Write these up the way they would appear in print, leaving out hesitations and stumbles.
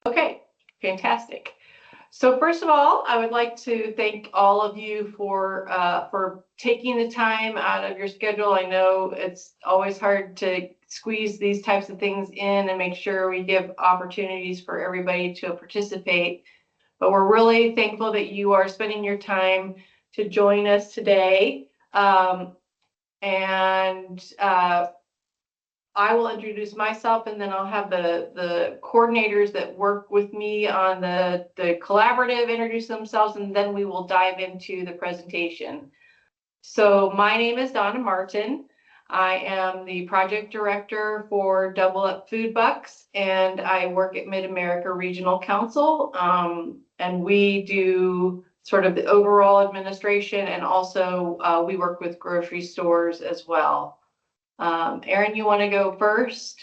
Okay, fantastic. So first of all, I would like to thank all of you for taking the time out of your schedule. I know it's always hard to squeeze these types of things in and make sure we give opportunities for everybody to participate. But we're really thankful that you are spending your time to join us today. And I will introduce myself, and then I'll have the coordinators that work with me on the collaborative introduce themselves, and then we will dive into the presentation. So my name is Donna Martin. I am the project director for Double Up Food Bucks, and I work at Mid-America Regional Council. And we do sort of the overall administration, and also we work with grocery stores as well. Erin, you want to go first?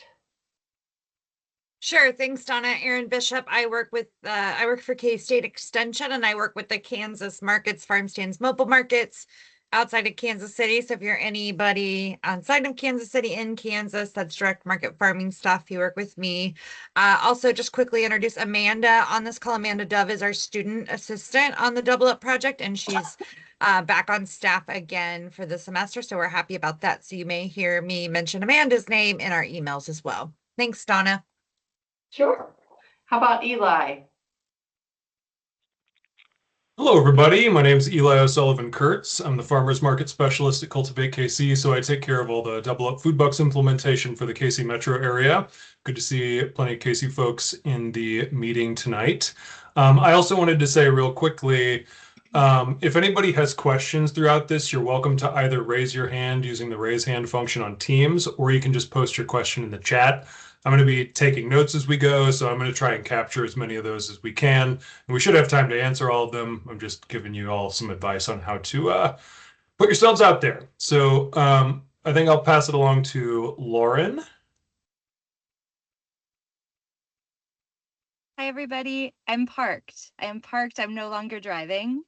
Sure. Thanks, Donna. Erin Bishop. I work for K-State Extension, and I work with the Kansas markets, farm stands, mobile markets outside of Kansas City. So if you're anybody outside of Kansas City in Kansas, that's direct market farming stuff, you work with me. Also, just quickly introduce Amanda on this call. Amanda Dove is our student assistant on the Double Up project, and she's back on staff again for the semester. So we're happy about that. So you may hear me mention Amanda's name in our emails as well. Thanks, Donna. Sure. How about Eli? Hello, everybody. My name is Eli O'Sullivan Kurtz. I'm the Farmers Market Specialist at Cultivate KC, so I take care of all the Double Up Food Bucks implementation for the KC metro area. Good to see plenty of KC folks in the meeting tonight. I also wanted to say real quickly, if anybody has questions throughout this, you're welcome to either raise your hand using the raise hand function on Teams, or you can just post your question in the chat. I'm going to be taking notes as we go, so I'm going to try and capture as many of those as we can. And we should have time to answer all of them. I'm just giving you all some advice on how to put yourselves out there. So I think I'll pass it along to Lauren. Hi, everybody. I'm parked. I'm no longer driving.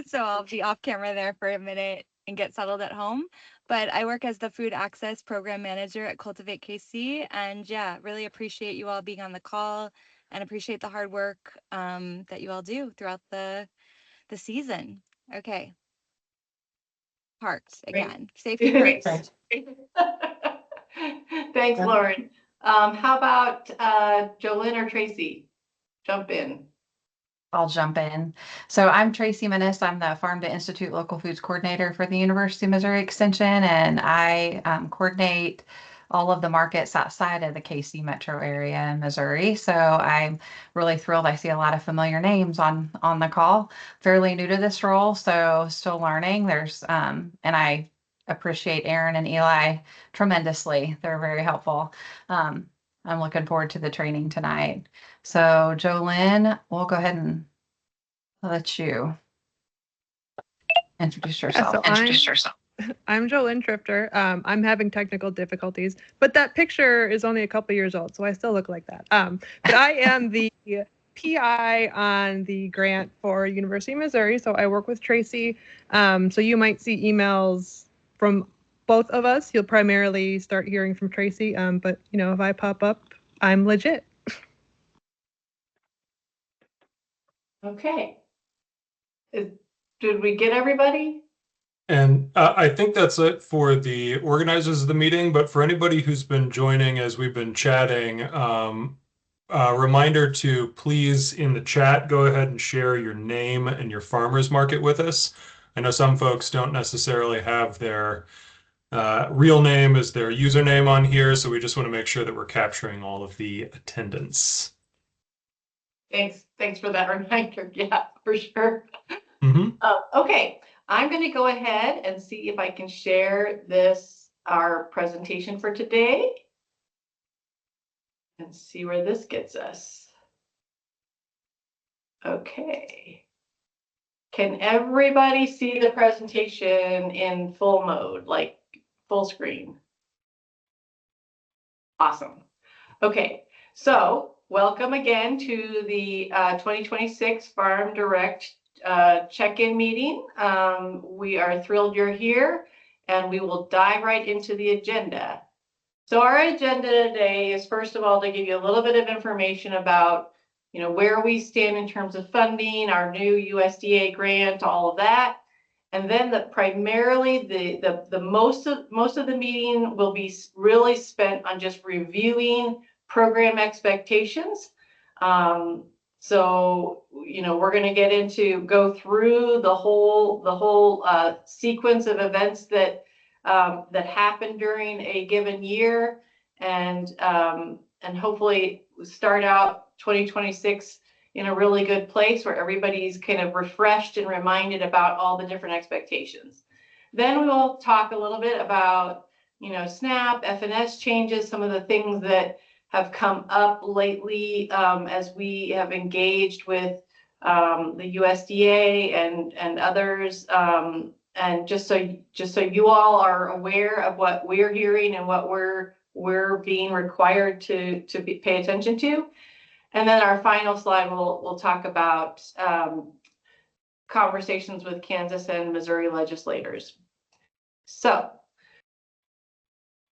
So I'll be off camera there for a minute and get settled at home. But I work as the Food Access Program Manager at Cultivate KC. And yeah, really appreciate you all being on the call and appreciate the hard work that you all do throughout the season. Okay. Parked again. Safety first. Thanks, Lauren. How about Jolynn or Tracy? Jump in. I'll jump in. So I'm Tracy Minnis. I'm the Farm to Institute Local Foods Coordinator for the University of Missouri Extension, and I coordinate all of the markets outside of the KC metro area in Missouri. So I'm really thrilled. I see a lot of familiar names on the call. Fairly new to this role, so still learning. And I appreciate Erin and Eli tremendously. They're very helpful. I'm looking forward to the training tonight. So Jolynn, we'll go ahead and let you introduce yourself. I'm Jolynn Trifter. I'm having technical difficulties, but that picture is only a couple years old, so I still look like that. But I am the PI on the grant for University of Missouri, so I work with Tracy. So you might see emails from both of us. You'll primarily start hearing from Tracy, but if I pop up, I'm legit. Okay. Did we get everybody? And I think that's it for the organizers of the meeting, but for anybody who's been joining as we've been chatting, a reminder to please in the chat, go ahead and share your name and your farmer's market with us. I know some folks don't necessarily have their real name as their username on here, so we just want to make sure that we're capturing all of the attendance. Thanks for that reminder. Yeah, for sure. Mm-hmm. Okay, I'm going to go ahead and see if I can share our presentation for today, and see where this gets us. Okay. Can everybody see the presentation in full mode, like full screen? Awesome. Okay, so welcome again to the 2026 Farm Direct check-in meeting. We are thrilled you're here, and we will dive right into the agenda. So our agenda today is, first of all, to give you a little bit of information about, where we stand in terms of funding, our new USDA grant, all of that. And then primarily the most of the meeting will be really spent on just reviewing program expectations. So, we're going to go through the whole sequence of events that happen during a given year, and hopefully start out 2026 in a really good place where everybody's kind of refreshed and reminded about all the different expectations. Then we will talk a little bit about, SNAP, FNS changes, some of the things that have come up lately as we have engaged with the USDA and others. And just so you all are aware of what we're hearing and what we're being required to pay attention to. And then our final slide, we'll talk about conversations with Kansas and Missouri legislators. So,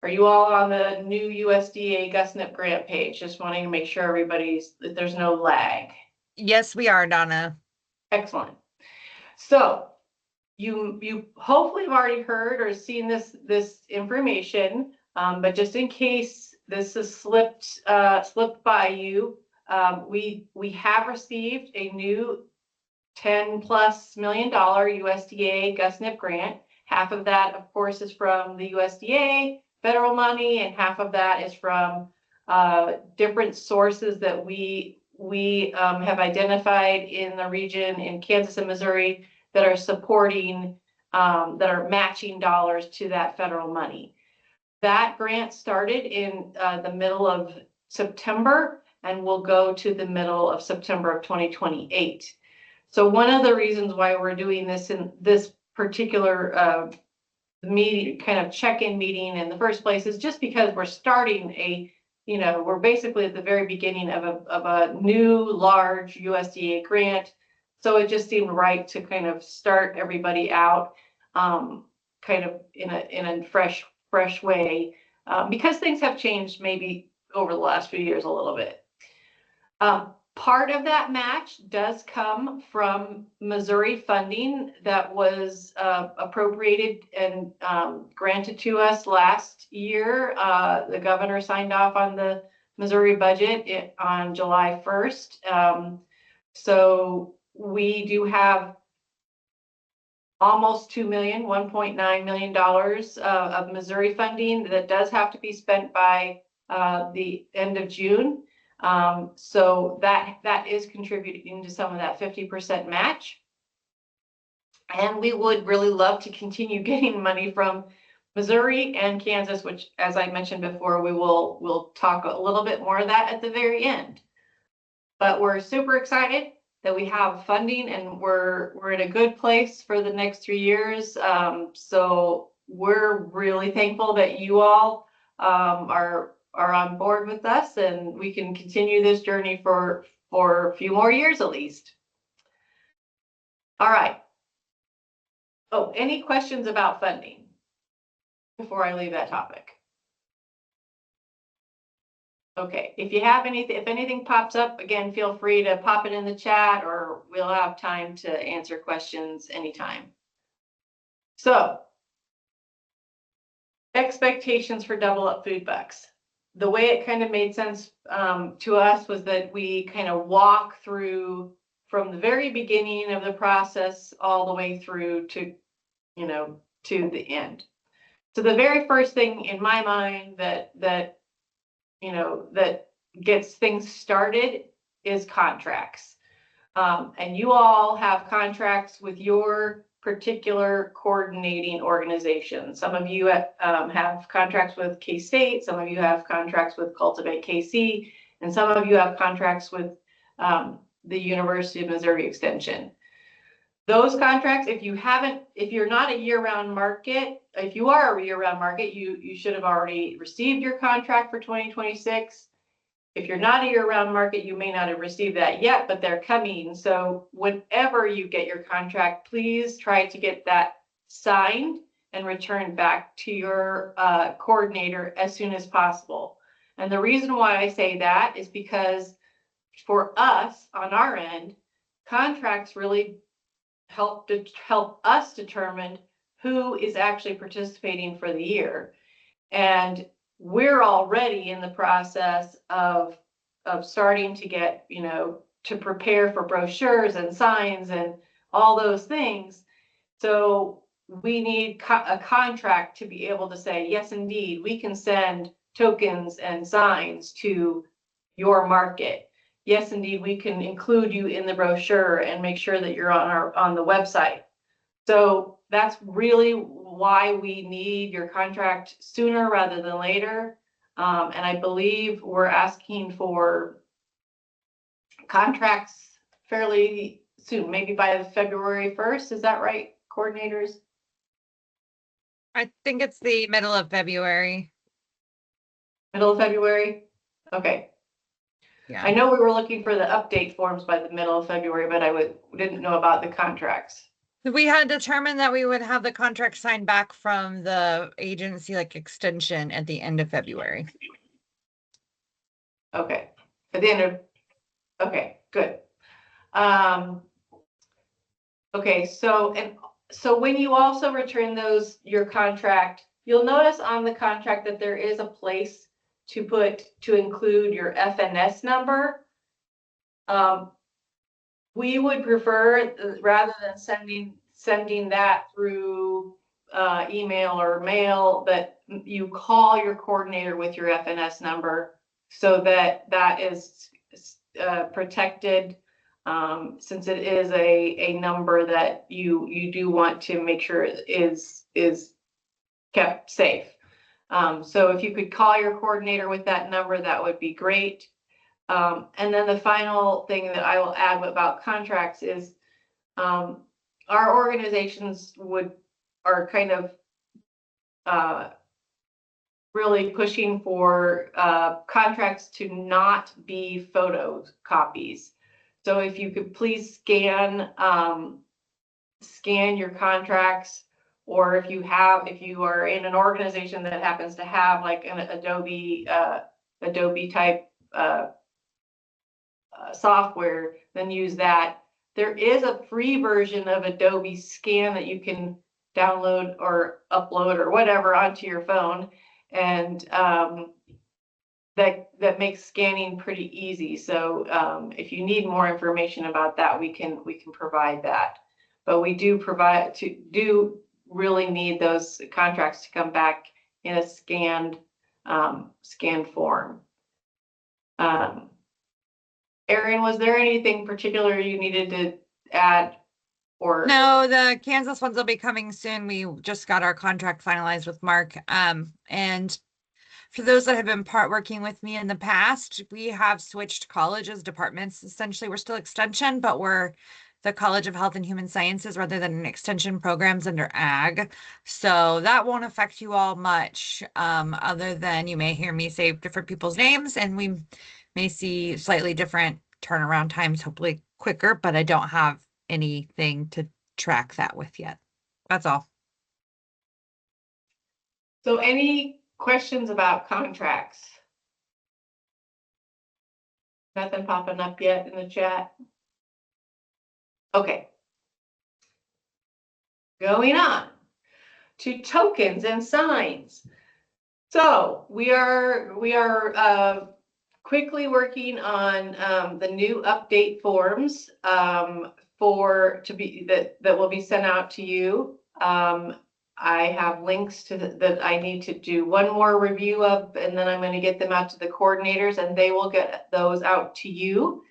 are you all on the new USDA GusNIP grant page? Just wanting to make sure that there's no lag. Yes, we are, Donna. Excellent. So you hopefully have already heard or seen this information, but just in case this has slipped by you, we have received a new $10+ million USDA GusNIP grant. Half of that, of course, is from the USDA federal money, and half of that is from different sources that we have identified in the region in Kansas and Missouri that are supporting, that are matching dollars to that federal money. That grant started in the middle of September and will go to the middle of September of 2028. So one of the reasons why we're doing this in this particular meeting, kind of check-in meeting in the first place, is just because we're starting we're basically at the very beginning of a new large USDA grant. So it just seemed right to kind of start everybody out kind of in a fresh way, because things have changed maybe over the last few years a little bit. Part of that match does come from Missouri funding that was appropriated and granted to us last year. The governor signed off on the Missouri budget on July 1st. So we do have almost $2 million, $1.9 million of Missouri funding that does have to be spent by the end of June. So that is contributing to some of that 50% match. And we would really love to continue getting money from Missouri and Kansas, which, as I mentioned before, we'll talk a little bit more of that at the very end. But we're super excited that we have funding, and we're in a good place for the next 3 years. So we're really thankful that you all are on board with us, and we can continue this journey for a few more years at least. All right. Oh, any questions about funding before I leave that topic? Okay, if you have anything, if anything pops up, again, feel free to pop it in the chat, or we'll have time to answer questions anytime. So, expectations for Double Up Food Bucks. The way it kind of made sense to us was that we kind of walk through from the very beginning of the process all the way through to, to the end. So the very first thing in my mind that gets things started is contracts. And you all have contracts with your particular coordinating organization. Some of you have contracts with K-State, some of you have contracts with Cultivate KC, and some of you have contracts with the University of Missouri Extension. Those contracts, if you're not a year-round market, if you are a year-round market, you should have already received your contract for 2026. If you're not a year-round market, you may not have received that yet, but they're coming. So whenever you get your contract, please try to get that signed and returned back to your coordinator as soon as possible. And the reason why I say that is because for us on our end, contracts really help us determine who is actually participating for the year. And we're already in the process of starting to get, to prepare for brochures and signs and all those things. So we need a contract to be able to say, yes, indeed, we can send tokens and signs to your market. Yes, indeed, we can include you in the brochure and make sure that you're on the website. So that's really why we need your contract sooner rather than later. And I believe we're asking for contracts fairly soon, maybe by February 1st. Is that right, coordinators? I think it's the middle of February. Middle of February? Okay. Yeah. I know we were looking for the update forms by the middle of February, but didn't know about the contracts. We had determined that we would have the contract signed back from the agency, like extension, at the end of February. Okay. At the end of, okay, good. Okay, so when you also return your contract, you'll notice on the contract that there is a place to include your FNS number. We would prefer, rather than sending that through email or mail, that you call your coordinator with your FNS number so that is protected, since it is a number that you do want to make sure is kept safe. So if you could call your coordinator with that number, that would be great. And then the final thing that I will add about contracts is our organizations are kind of really pushing for contracts to not be photocopies. So if you could please scan your contracts, or if you are in an organization that happens to have like an Adobe type software, then use that. There is a free version of Adobe Scan that you can download or upload or whatever onto your phone, and that makes scanning pretty easy. So if you need more information about that, we can provide that. But we do really need those contracts to come back in a scanned form. Erin, was there anything particular you needed to add? Or no, the Kansas ones will be coming soon. We just got our contract finalized with Mark. And for those that have been working with me in the past, we have switched colleges, departments. Essentially, we're still extension, but we're the College of Health and Human Sciences rather than an extension programs under ag. So that won't affect you all much, other than you may hear me say different people's names, and we may see slightly different turnaround times, hopefully quicker, but I don't have anything to track that with yet. That's all. So any questions about contracts? Nothing popping up yet in the chat? Okay. Going on to tokens and signs. So we are quickly working on the new update forms that will be sent out to you. I have links that I need to do one more review of, and then I'm going to get them out to the coordinators, and they will get those out to you.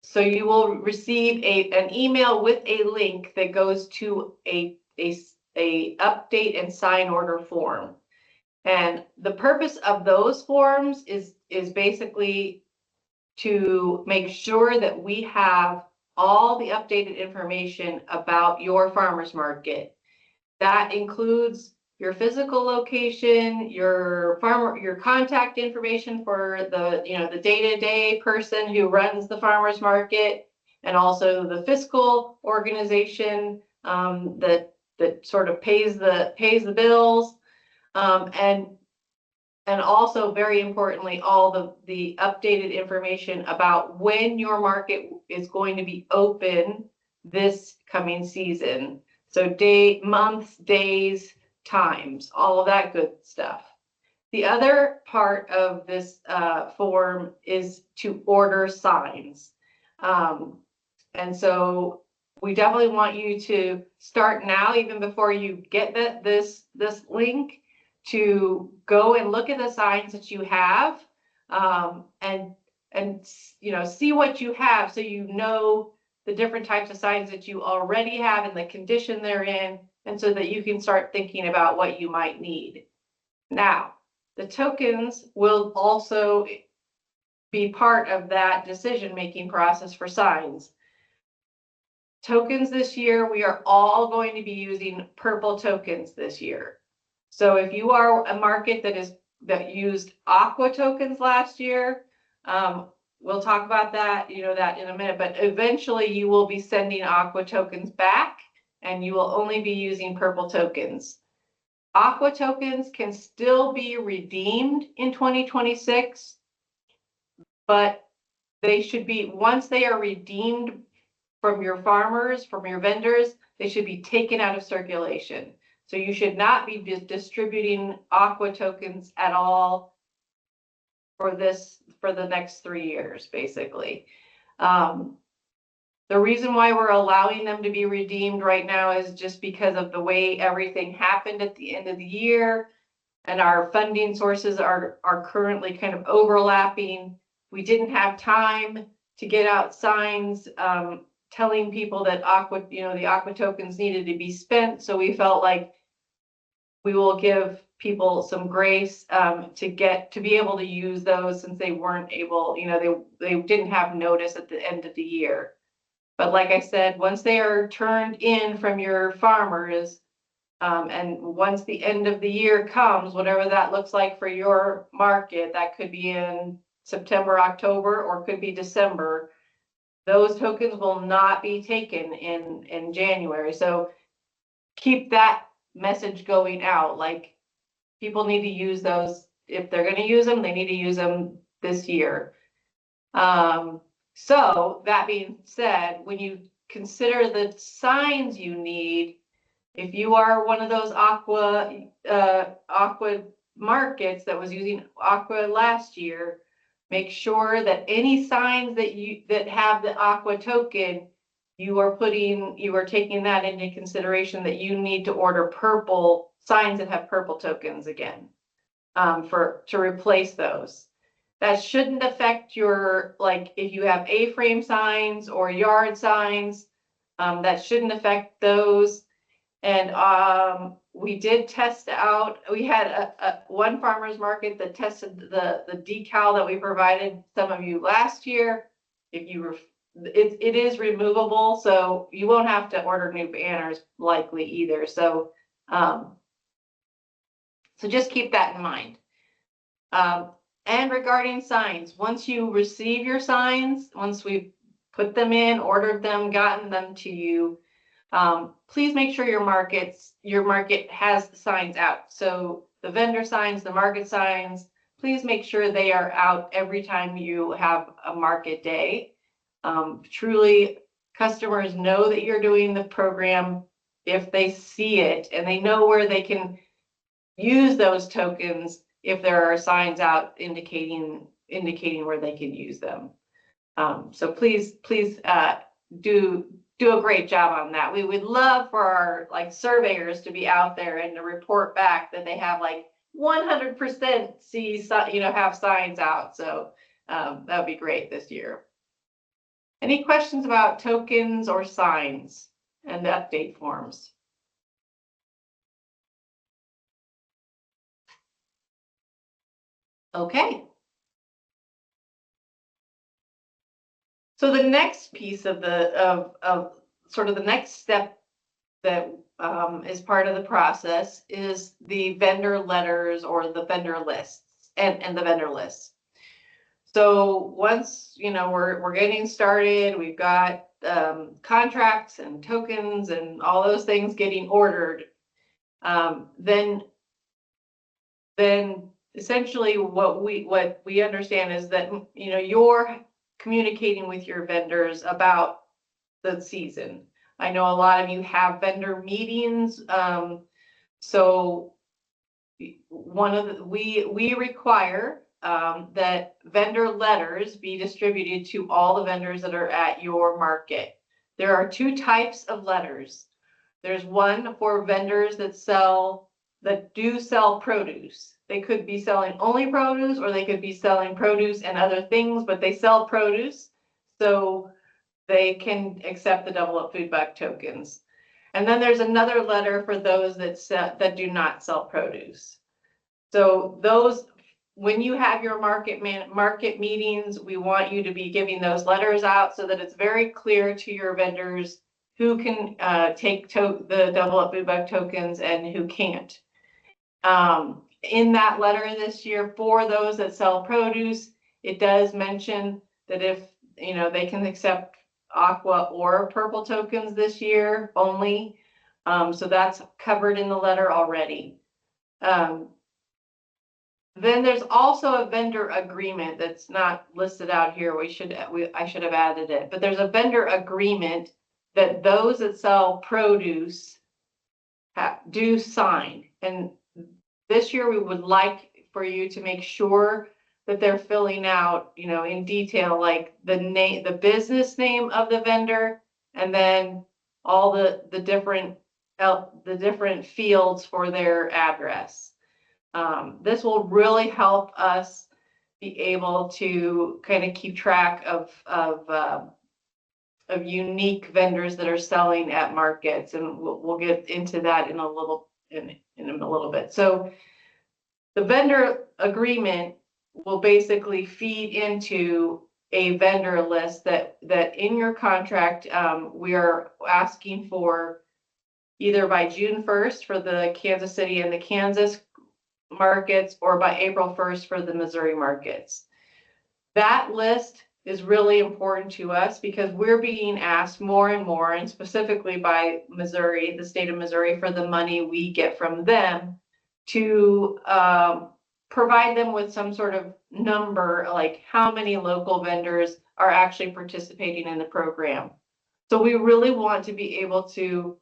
So you will receive an email with a link that goes to a update and sign order form. And the purpose of those forms is basically to make sure that we have all the updated information about your farmer's market. That includes your physical location, your contact information for the day-to-day person who runs the farmer's market, and also the fiscal organization that sort of pays the bills. And also very importantly, all the updated information about when your market is going to be open this coming season. So months, days, times, all of that good stuff. The other part of this form is to order signs. And so we definitely want you to start now, even before you get this link, to go and look at the signs that you have, and see what you have, so you know the different types of signs that you already have and the condition they're in, and so that you can start thinking about what you might need. Now, the tokens will also be part of that decision-making process for signs. Tokens this year, we are all going to be using purple tokens this year. So if you are a market that used aqua tokens last year, we'll talk about that in a minute, but eventually you will be sending aqua tokens back and you will only be using purple tokens. Aqua tokens can still be redeemed in 2026, but they should be, once they are redeemed from your farmers, from your vendors, they should be taken out of circulation. So you should not be distributing aqua tokens at all for the next 3 years, basically. The reason why we're allowing them to be redeemed right now is just because of the way everything happened at the end of the year, and our funding sources are currently kind of overlapping. We didn't have time to get out signs telling people that the aqua tokens needed to be spent. So we felt like we will give people some grace to be able to use those, since they weren't able, they didn't have notice at the end of the year. But like I said, once they are turned in from your farmers, and once the end of the year comes, whatever that looks like for your market, that could be in September, October, or could be December, those tokens will not be taken in January. So keep that message going out. Like, people need to use those. If they're going to use them, they need to use them this year. So that being said, when you consider the signs you need, if you are one of those aqua markets that was using aqua last year, make sure that any signs that have the aqua token, you are taking that into consideration, that you need to order purple signs that have purple tokens again, to replace those. That shouldn't affect your, like, if you have A-frame signs or yard signs, that shouldn't affect those. And we did test out, we had one farmer's market that tested the decal that we provided some of you last year. It is removable, so you won't have to order new banners likely either. So just keep that in mind. And regarding signs, once you receive your signs, once we've put them in, ordered them, gotten them to you, please make sure your market has the signs out. So the vendor signs, the market signs, please make sure they are out every time you have a market day. Truly, customers know that you're doing the program if they see it, and they know where they can use those tokens if there are signs out indicating where they can use them. So please do a great job on that. We would love for our surveyors to be out there and to report back that they have 100% have signs out. So that would be great this year. Any questions about tokens or signs and the update forms? Okay. So the next piece of sort of the next step that is part of the process is the vendor letters, or the vendor lists, and the vendor lists. So once we're getting started, we've got contracts and tokens and all those things getting ordered, then essentially what we understand is that, you know, you're communicating with your vendors about the season. I know a lot of you have vendor meetings, so we require that vendor letters be distributed to all the vendors that are at your market. There are two types of letters. There's one for vendors that do sell produce. They could be selling only produce, or they could be selling produce and other things, but they sell produce, so they can accept the Double Up Food Buck tokens. And then there's another letter for those that do not sell produce. So those, when you have your market meetings, we want you to be giving those letters out so that it's very clear to your vendors who can take the Double Up Food Buck tokens and who can't. In that letter this year, for those that sell produce, it does mention that if, you know, they can accept aqua or purple tokens this year only. So that's covered in the letter already. Then there's also a vendor agreement that's not listed out here. I should have added it, but there's a vendor agreement that those that sell produce do sign. And this year we would like for you to make sure that they're filling out, you know, in detail, like the name, the business name of the vendor, and then all the different fields for their address. This will really help us be able to kind of keep track of unique vendors that are selling at markets, and we'll get into that in a little bit. So the vendor agreement will basically feed into a vendor list that in your contract we are asking for either by June 1st for the Kansas City and the Kansas markets, or by April 1st for the Missouri markets. That list is really important to us because we're being asked more and more, and specifically by Missouri, the state of Missouri, for the money we get from them to provide them with some sort of number, like how many local vendors are actually participating in the program. So we really want to be able to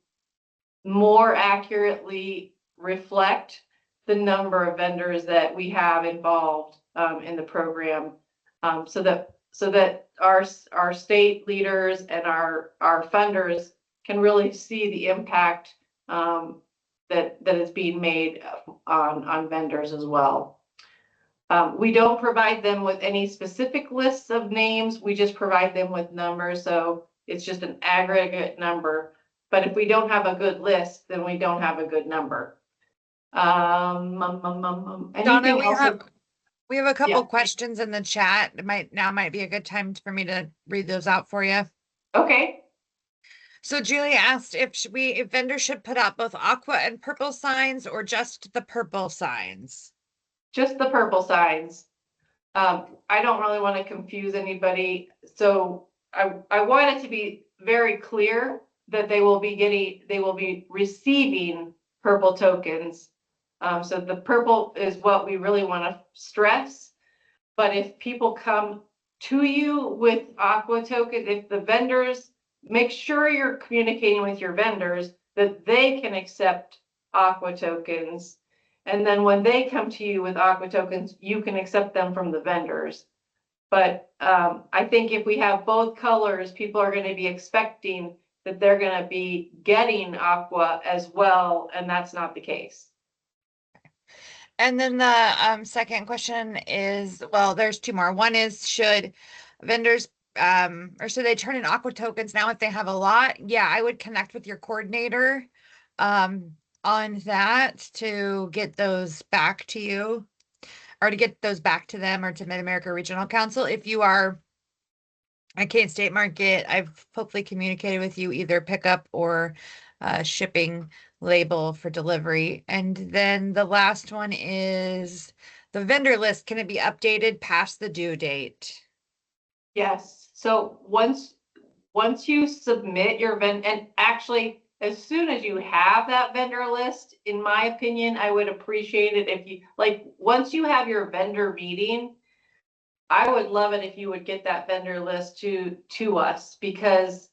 more accurately reflect the number of vendors that we have involved in the program, so that our state leaders and our funders can really see the impact that is being made on vendors as well. We don't provide them with any specific lists of names. We just provide them with numbers, so it's just an aggregate number. But if we don't have a good list, then we don't have a good number. Donna, we have a couple Yeah. questions in the chat. It might be a good time for me to read those out for you. Okay. So Julie asked if vendors should put out both aqua and purple signs, or just the purple signs. Just the purple signs. I don't really want to confuse anybody, so I want it to be very clear that they will be receiving purple tokens. So the purple is what we really want to stress. But if people come to you with aqua tokens, if the vendors, make sure you're communicating with your vendors that they can accept aqua tokens. And then when they come to you with aqua tokens, you can accept them from the vendors. But I think if we have both colors, people are going to be expecting that they're going to be getting aqua as well, and that's not the case. And then the second question is, well, there's two more. One is, should vendors or should they turn in aqua tokens now if they have a lot? Yeah, I would connect with your coordinator on that to get those back to you, or to get those back to them, or to Mid-America Regional Council. If you are at K-State Market, I've hopefully communicated with you either pickup or shipping label for delivery. And then the last one is the vendor list. Can it be updated past the due date? Yes. So once once you submit your and actually, as soon as you have that vendor list, in my opinion, I would appreciate it if you, like, once you have your vendor meeting, I would love it if you would get that vendor list to us, because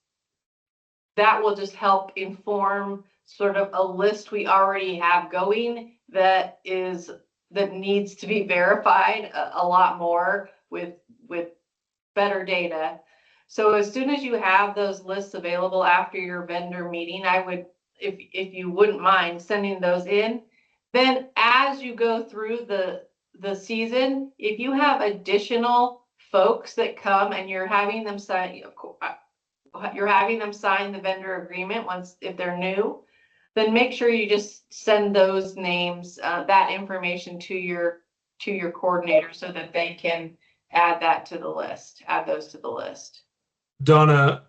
that will just help inform sort of a list we already have going that needs to be verified a lot more with better data. So as soon as you have those lists available after your vendor meeting, I would, if you wouldn't mind sending those in. Then as you go through the season, if you have additional folks that come and you're having them sign, the vendor agreement if they're new, then make sure you just send those names, that information to your coordinator so that they can add those to the list. Donna,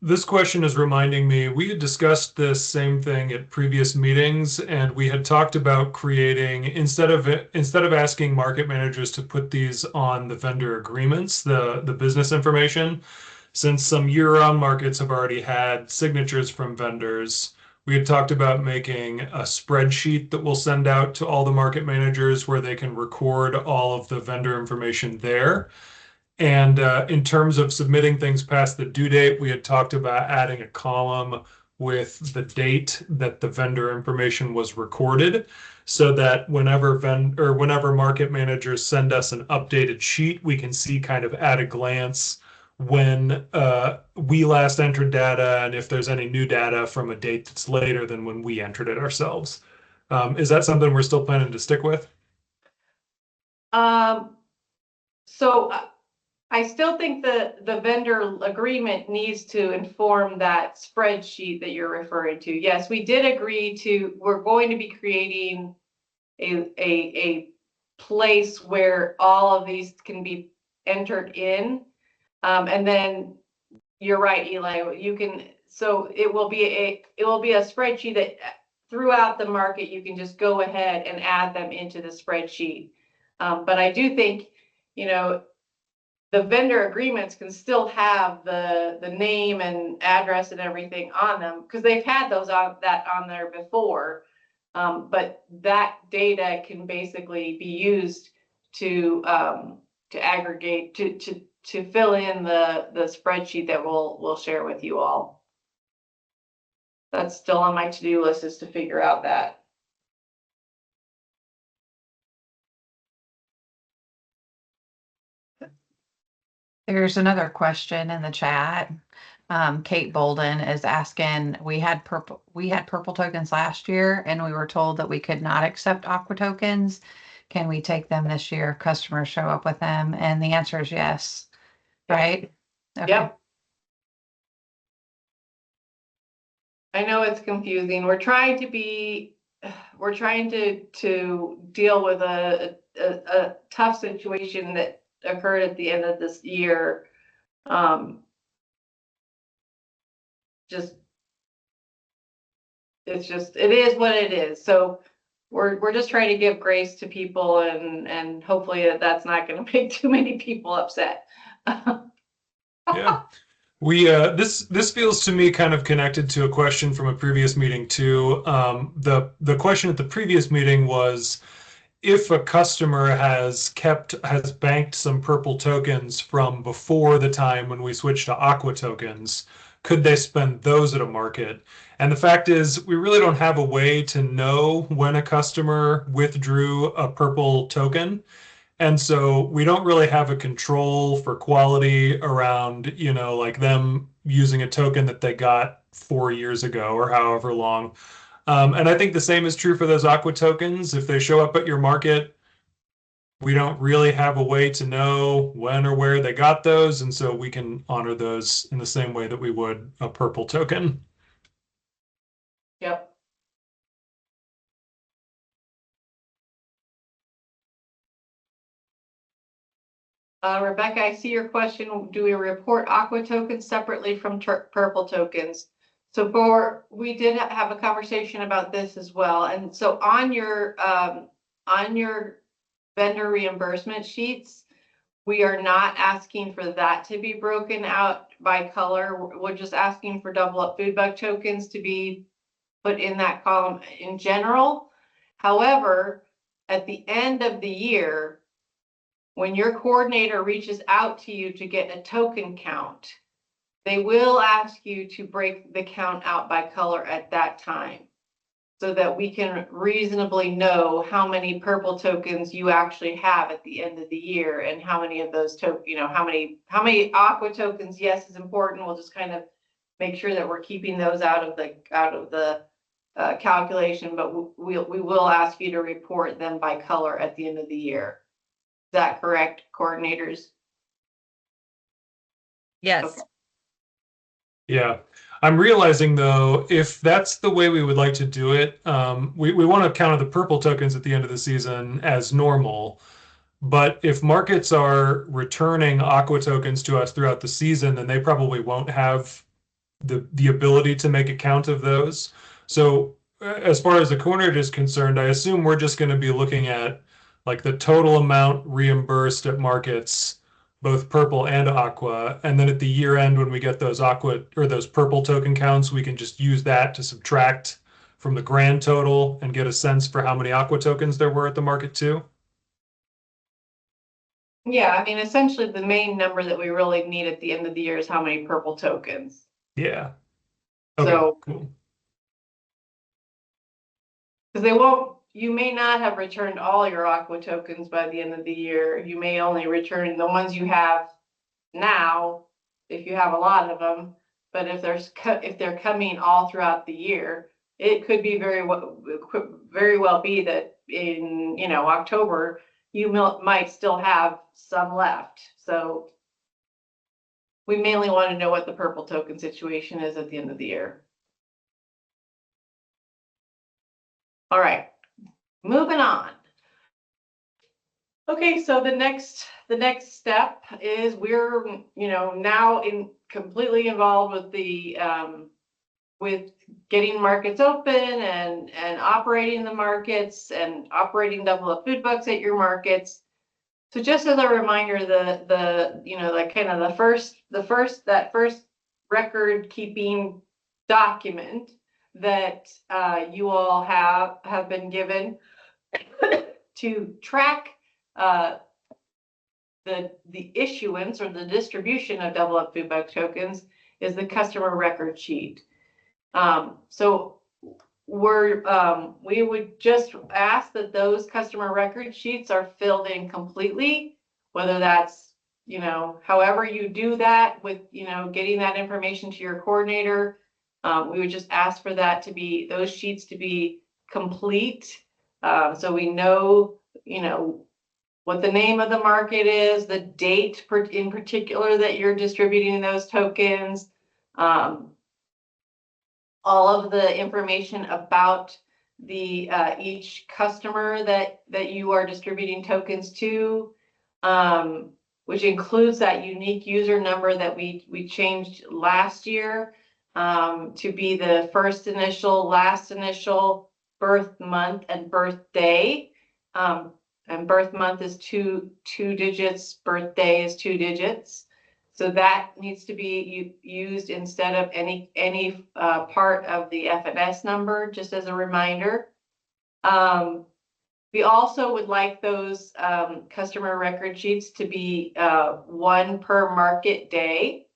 this question is reminding me, we had discussed this same thing at previous meetings, and we had talked about creating, instead of asking market managers to put these on the vendor agreements, the business information, since some year-round markets have already had signatures from vendors, we had talked about making a spreadsheet that we'll send out to all the market managers where they can record all of the vendor information there. And in terms of submitting things past the due date, we had talked about adding a column with the date that the vendor information was recorded, so that whenever market managers send us an updated sheet, we can see kind of at a glance when we last entered data and if there's any new data from a date that's later than when we entered it ourselves. Is that something we're still planning to stick with? So I still think the vendor agreement needs to inform that spreadsheet that you're referring to. Yes, we did agree we're going to be creating a place where all of these can be entered in. And then you're right, Eli, so it will be a spreadsheet that throughout the market, you can just go ahead and add them into the spreadsheet. But I do think, the vendor agreements can still have the name and address and everything on them, because they've had those on there before. But that data can basically be used to aggregate, to fill in the spreadsheet that we'll share with you all. That's still on my to-do list, is to figure out that. There's another question in the chat. Kate Bolden is asking, we had purple tokens last year and we were told that we could not accept aqua tokens. Can we take them this year if customers show up with them? And the answer is yes. Right? Okay. Yep. I know it's confusing. We're trying to deal with a tough situation that occurred at the end of this year. It is what it is. So we're just trying to give grace to people, and hopefully that's not going to make too many people upset. Yeah. We this feels to me kind of connected to a question from a previous meeting too. The question at the previous meeting was, if a customer has banked some purple tokens from before the time when we switched to aqua tokens, could they spend those at a market? And the fact is, we really don't have a way to know when a customer withdrew a purple token. And so we don't really have a control for quality around, like them using a token that they got 4 years ago or however long. And I think the same is true for those aqua tokens. If they show up at your market, we don't really have a way to know when or where they got those. And so we can honor those in the same way that we would a purple token. Yep. Rebecca, I see your question. Do we report aqua tokens separately from purple tokens? So we did have a conversation about this as well. And so on your vendor reimbursement sheets, we are not asking for that to be broken out by color. We're just asking for double up food bug tokens to be put in that column in general. However, at the end of the year, when your coordinator reaches out to you to get a token count, they will ask you to break the count out by color at that time, so that we can reasonably know how many purple tokens you actually have at the end of the year, and how many of those how many aqua tokens, yes, is important. We'll just kind of make sure that we're keeping those out of the calculation, but we will ask you to report them by color at the end of the year. Is that correct, coordinators? Yes. Okay. Yeah, I'm realizing though, if that's the way we would like to do it, we want to count the purple tokens at the end of the season as normal. But if markets are returning aqua tokens to us throughout the season, then they probably won't have the ability to make a count of those. So as far as the coordinator is concerned, I assume we're just going to be looking at like the total amount reimbursed at markets, both purple and aqua. And then at the year end, when we get those aqua or those purple token counts, we can just use that to subtract from the grand total and get a sense for how many aqua tokens there were at the market too. Yeah, I mean, essentially the main number that we really need at the end of the year is how many purple tokens. Yeah. Okay, So, cool. because you may not have returned all your aqua tokens by the end of the year. You may only return the ones you have now, if you have a lot of them. But if they're coming all throughout the year, it could be very well be that in October you might still have some left. So we mainly want to know what the purple token situation is at the end of the year. All right, moving on. Okay, so the next step is we're now completely involved with the with getting markets open and operating the markets and operating double up food bucks at your markets. So just as a reminder, that first record keeping document that you all have been given to track the issuance or the distribution of double up food bug tokens is the customer record sheet. So we would just ask that those customer record sheets are filled in completely, whether that's however you do that with getting that information to your coordinator. We would just ask for those sheets to be complete, so we know what the name of the market is, the date in particular that you're distributing those tokens, all of the information about the each customer that you are distributing tokens to, which includes that unique user number that we changed last year to be the first initial, last initial, birth month, and birthday. And birth month is two digits, birthday is 2 digits. So that needs to be used instead of any part of the FNS number, just as a reminder. We also would like those customer record sheets to be one per market day,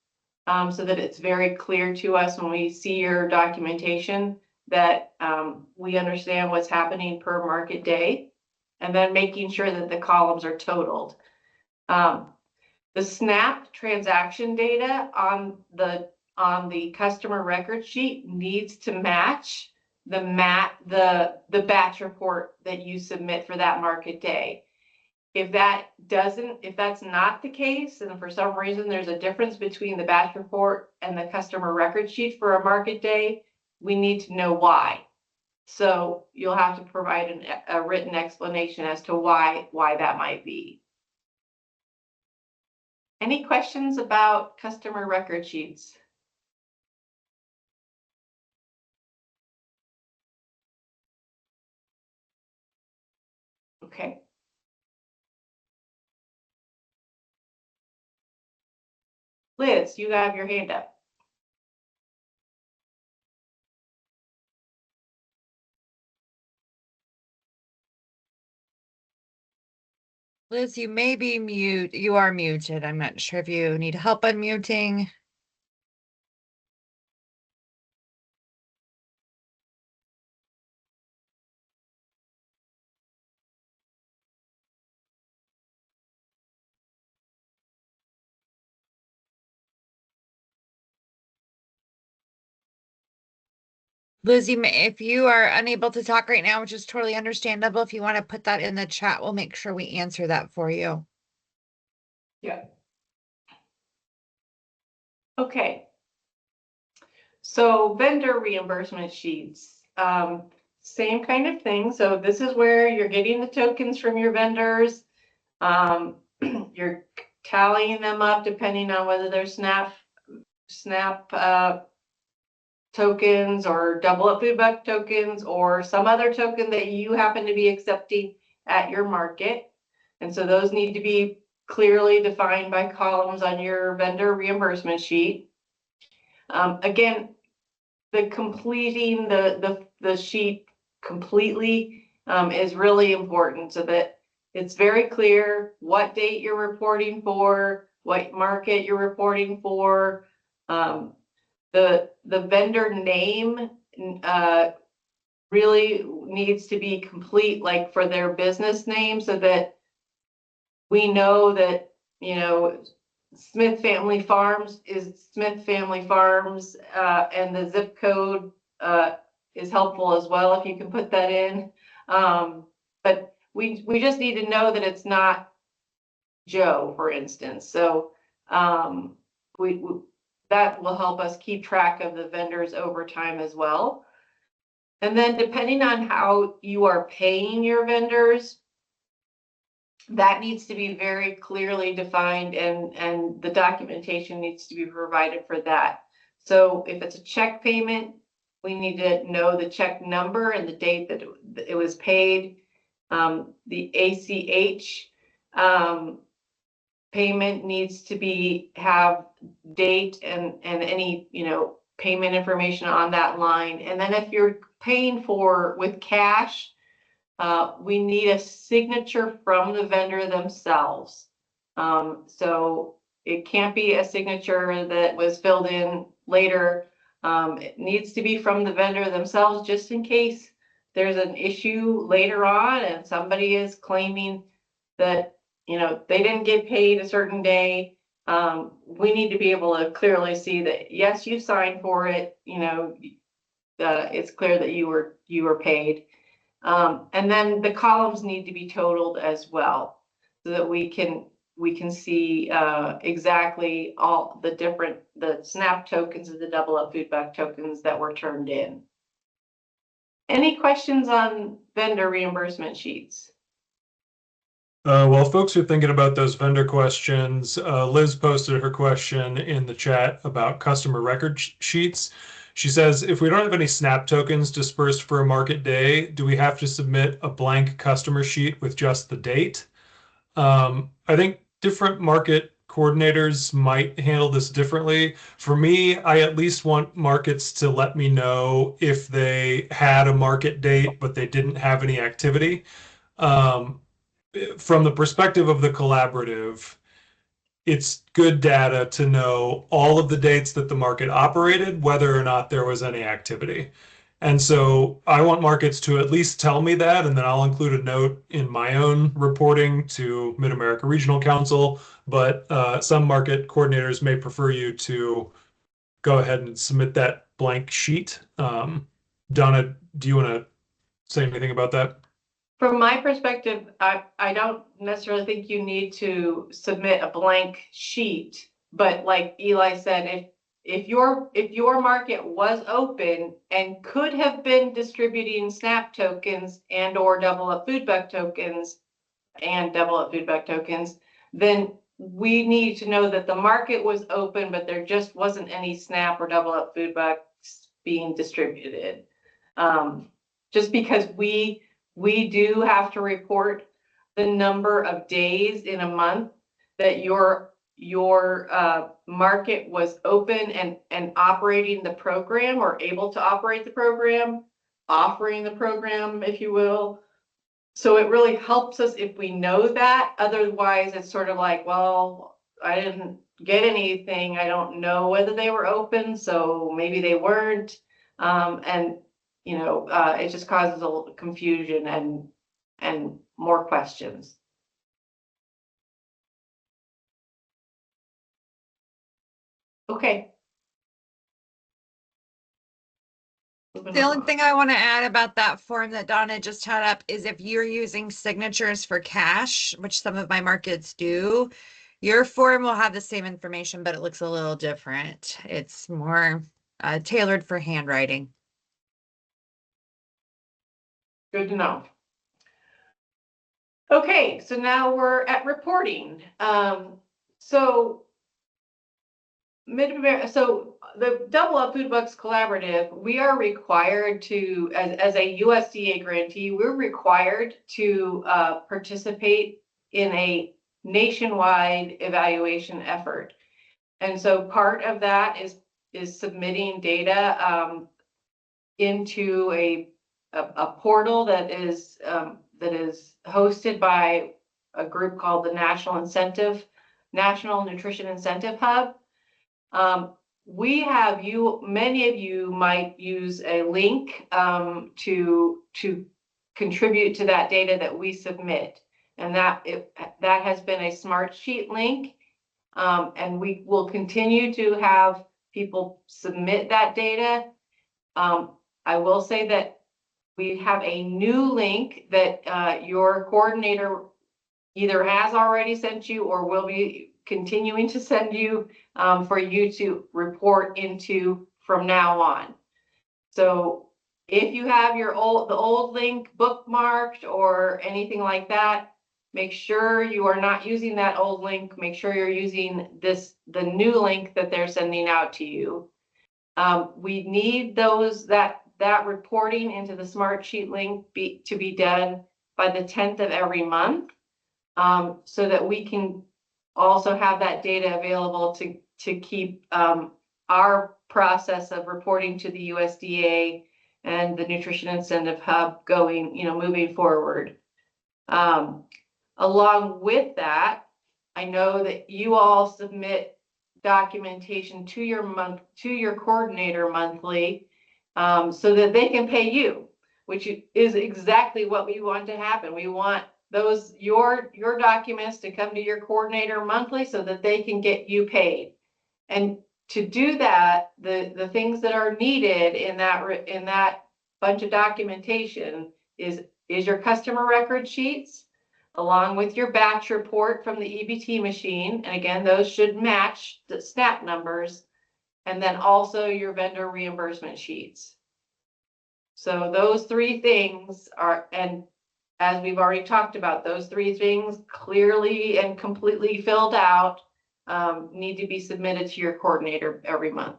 so that it's very clear to us when we see your documentation that we understand what's happening per market day, and then making sure that the columns are totaled. The SNAP transaction data on the customer record sheet needs to match the batch report that you submit for that market day. If that's not the case, and for some reason there's a difference between the batch report and the customer record sheet for a market day, we need to know why. So you'll have to provide a written explanation as to why that might be. Any questions about customer record sheets? Okay. Liz, you have your hand up. Liz, you may be mute. You are muted. I'm not sure if you need help unmuting. Liz, if you are unable to talk right now, which is totally understandable, if you want to put that in the chat, we'll make sure we answer that for you. Yeah. Okay. So vendor reimbursement sheets, same kind of thing. So this is where you're getting the tokens from your vendors. You're tallying them up depending on whether they're SNAP tokens or Double Up Food Buck tokens or some other token that you happen to be accepting at your market. And so those need to be clearly defined by columns on your vendor reimbursement sheet. Again, the completing the sheet completely is really important so that it's very clear what date you're reporting for, what market you're reporting for. The vendor name really needs to be complete, like for their business name, so that we know that, you know, Smith Family Farms is Smith Family Farms, and the zip code is helpful as well if you can put that in. But we just need to know that it's not Joe, for instance. So that will help us keep track of the vendors over time as well. And then depending on how you are paying your vendors, that needs to be very clearly defined, and the documentation needs to be provided for that. So if it's a check payment, we need to know the check number and the date that it was paid. The ACH payment needs to have date and any, you know, payment information on that line. And then if you're paying with cash, we need a signature from the vendor themselves. So it can't be a signature that was filled in later. It needs to be from the vendor themselves, just in case there's an issue later on and somebody is claiming that, you know, they didn't get paid a certain day. We need to be able to clearly see that, yes, you signed for it, you know, it's clear that you were paid. And then the columns need to be totaled as well, so that we can see exactly all the SNAP tokens and the Double Up Food Buck tokens that were turned in. Any questions on vendor reimbursement sheets? While folks are thinking about those vendor questions, Liz posted her question in the chat about customer record sheets. She says, if we don't have any SNAP tokens dispersed for a market day, do we have to submit a blank customer sheet with just the date? I think different market coordinators might handle this differently. For me, I at least want markets to let me know if they had a market date, but they didn't have any activity. From the perspective of the collaborative, it's good data to know all of the dates that the market operated, whether or not there was any activity. And so I want markets to at least tell me that, and then I'll include a note in my own reporting to Mid-America Regional Council. But some market coordinators may prefer you to go ahead and submit that blank sheet. Donna, do you want to say anything about that? From my perspective, I don't necessarily think you need to submit a blank sheet, but like Eli said, if your market was open and could have been distributing SNAP tokens and or Double Up Food Buck tokens, then we need to know that the market was open, but there just wasn't any SNAP or Double Up Food Bucks being distributed. Just because we do have to report the number of days in a month that your your market was open and operating the program or able to operate the program, offering the program, if you will. So it really helps us if we know that. Otherwise, it's sort of like, well, I didn't get anything. I don't know whether they were open, so maybe they weren't. And you know, it just causes a little confusion and more questions. Okay. The only thing I want to add about that form that Donna just had up is if you're using signatures for cash, which some of my markets do, your form will have the same information, but it looks a little different. It's more tailored for handwriting. Good to know. Okay, so now we're at reporting. So the Double Up Food Bucks Collaborative, we are required to, as a USDA grantee, we're required to participate in a nationwide evaluation effort. And so part of that is submitting data into a portal that is hosted by a group called the National Nutrition Incentive Hub. Many of you might use a link to contribute to that data that we submit, and that has been a Smartsheet link, and we will continue to have people submit that data. I will say that we have a new link that your coordinator either has already sent you or will be continuing to send you for you to report into from now on. So if you have the old link bookmarked or anything like that, make sure you are not using that old link. Make sure you're using the new link that they're sending out to you. We need that reporting into the Smartsheet link to be done by the 10th of every month, so that we can also have that data available to keep our process of reporting to the USDA and the Nutrition Incentive Hub going, moving forward. Along with that, I know that you all submit documentation to your coordinator monthly, so that they can pay you, which is exactly what we want to happen. We want your documents to come to your coordinator monthly so that they can get you paid. And to do that, the things that are needed in that bunch of documentation is your customer record sheets, along with your batch report from the EBT machine. And again, those should match the SNAP numbers, and then also your vendor reimbursement sheets. So those three things are, and as we've already talked about, those three things clearly and completely filled out need to be submitted to your coordinator every month.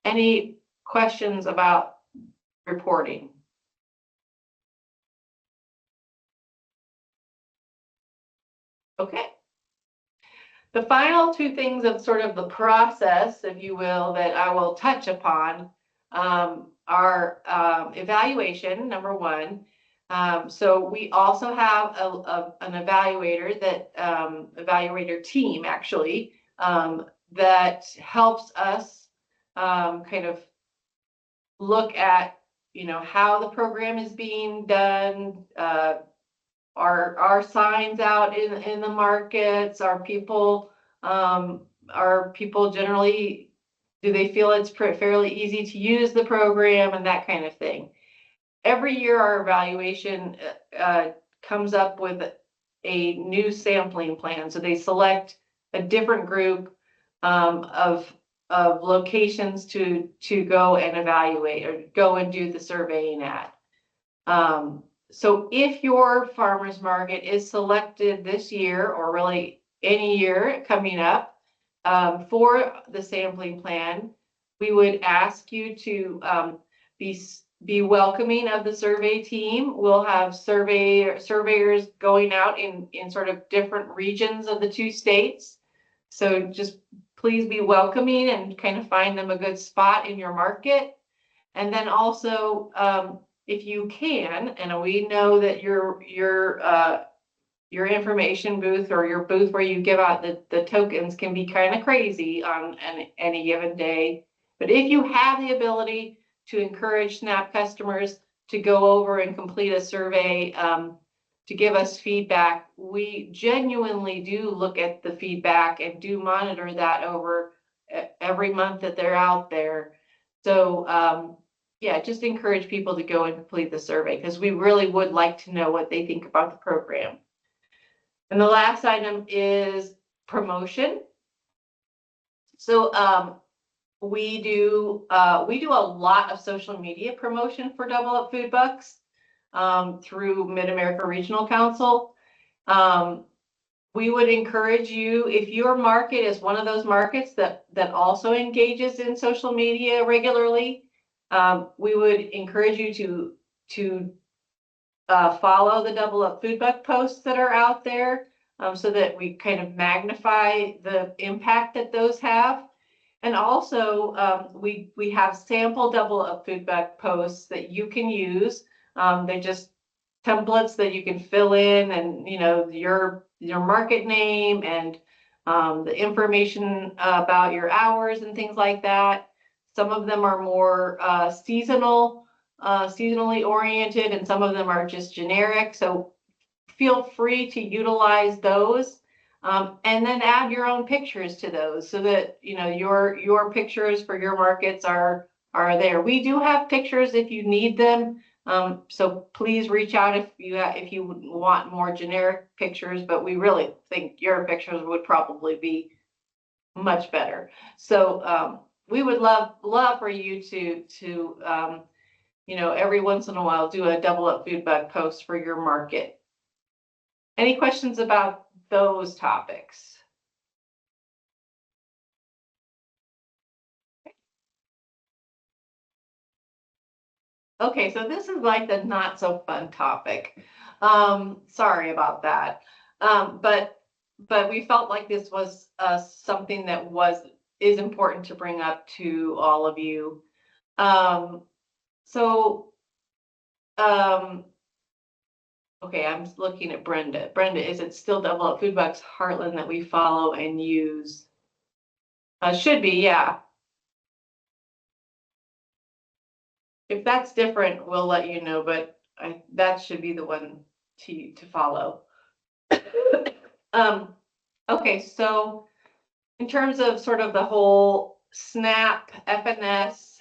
Any questions about reporting? Okay. The final two things of sort of the process, if you will, that I will touch upon are evaluation, number one. So we also have an evaluator evaluator team actually, that helps us kind of look at, how the program is being done. Are signs out in the markets? Are people generally, do they feel it's fairly easy to use the program and that kind of thing? Every year our evaluation comes up with a new sampling plan. So they select a different group of locations to go and evaluate or go and do the surveying at. So if your farmer's market is selected this year, or really any year coming up, for the sampling plan, we would ask you to be welcoming of the survey team. We'll have surveyors going out in sort of different regions of the two states So just please be welcoming and kind of find them a good spot in your market. And then also, if you can, and we know that your information booth or your booth where you give out the tokens can be kind of crazy on any given day. But if you have the ability to encourage SNAP customers to go over and complete a survey, to give us feedback, we genuinely do look at the feedback and do monitor that over every month that they're out there. So yeah, just encourage people to go and complete the survey because we really would like to know what they think about the program. And the last item is promotion. So we do a lot of social media promotion for Double Up Food Bucks through Mid-America Regional Council. We would encourage you, if your market is one of those markets that also engages in social media regularly, we would encourage you to follow the Double Up Food Buck posts that are out there, so that we kind of magnify the impact that those have. And also, we have sample Double Up Food Buck posts that you can use. They're just templates that you can fill in, and your market name and the information about your hours and things like that. Some of them are more seasonally oriented, and some of them are just generic. So feel free to utilize those, and then add your own pictures to those so that your pictures for your markets are there. We do have pictures if you need them. So please reach out if you want more generic pictures, but we really think your pictures would probably be much better. So we would love for you to every once in a while do a Double Up Food Buck post for your market. Any questions about those topics? Okay, so this is like the not so fun topic. Sorry about that. But we felt like this was something that is important to bring up to all of you. Okay, I'm looking at Brenda. Brenda, is it still Double Up Food Bucks Heartland that we follow and use? Should be, yeah. If that's different, we'll let you know, but that should be the one to follow. Okay, so in terms of sort of the whole SNAP, FNS